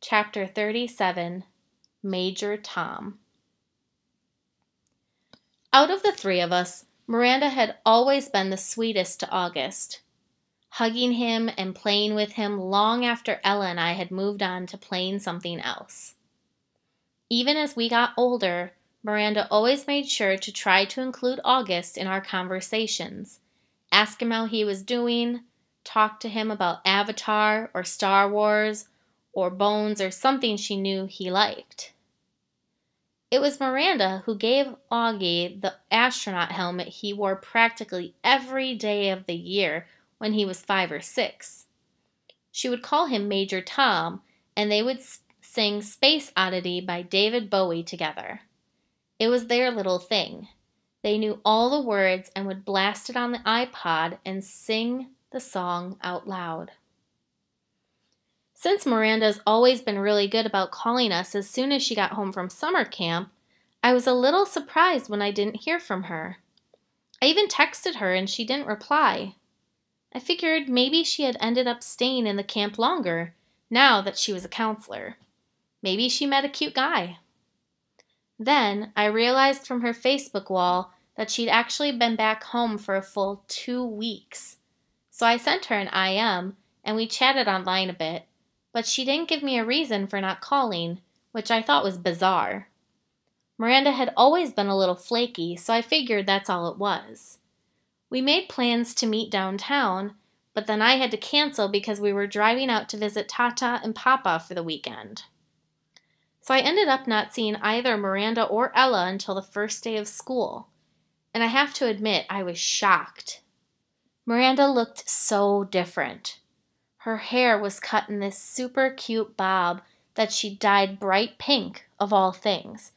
Chapter 37, Major Tom. Out of the three of us, Miranda had always been the sweetest to August, hugging him and playing with him long after Ella and I had moved on to playing something else. Even as we got older, Miranda always made sure to try to include August in our conversations, ask him how he was doing, talk to him about Avatar or Star Wars or Bones or something she knew he liked. It was Miranda who gave Augie the astronaut helmet he wore practically every day of the year when he was 5 or 6. She would call him Major Tom, and they would sing Space Oddity by David Bowie together. It was their little thing. They knew all the words and would blast it on the iPod and sing the song out loud. Since Miranda's always been really good about calling us as soon as she got home from summer camp, I was a little surprised when I didn't hear from her. I even texted her and she didn't reply. I figured maybe she had ended up staying in the camp longer, now that she was a counselor. Maybe she met a cute guy. Then I realized from her Facebook wall that she'd actually been back home for a full 2 weeks. So I sent her an IM and we chatted online a bit, but she didn't give me a reason for not calling, which I thought was bizarre. Miranda had always been a little flaky, so I figured that's all it was. We made plans to meet downtown, but then I had to cancel because we were driving out to visit Tata and Papa for the weekend. So I ended up not seeing either Miranda or Ella until the first day of school, and I have to admit I was shocked. Miranda looked so different. Her hair was cut in this super cute bob that she dyed bright pink, of all things,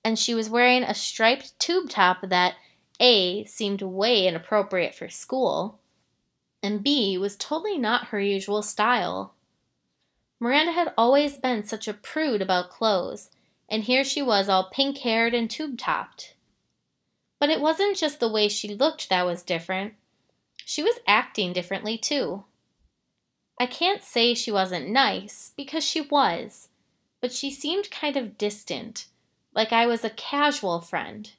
and she was wearing a striped tube top that A, seemed way inappropriate for school, and B, was totally not her usual style. Miranda had always been such a prude about clothes, and here she was all pink-haired and tube-topped. But it wasn't just the way she looked that was different. She was acting differently, too. I can't say she wasn't nice, because she was, but she seemed kind of distant, like I was a casual friend.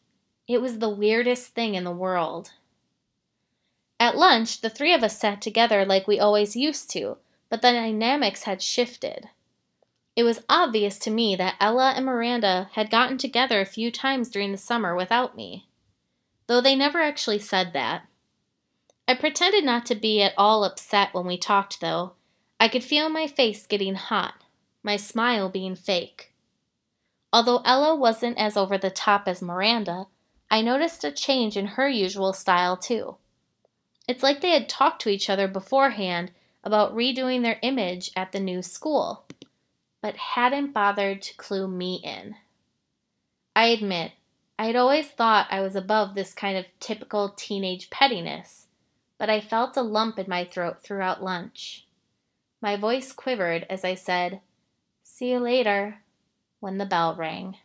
It was the weirdest thing in the world. At lunch, the three of us sat together like we always used to, but the dynamics had shifted. It was obvious to me that Ella and Miranda had gotten together a few times during the summer without me, though they never actually said that. I pretended not to be at all upset when we talked, though. I could feel my face getting hot, my smile being fake. Although Ella wasn't as over the top as Miranda, I noticed a change in her usual style, too. It's like they had talked to each other beforehand about redoing their image at the new school, but hadn't bothered to clue me in. I admit, I had always thought I was above this kind of typical teenage pettiness, but I felt a lump in my throat throughout lunch. My voice quivered as I said, "See you later," when the bell rang.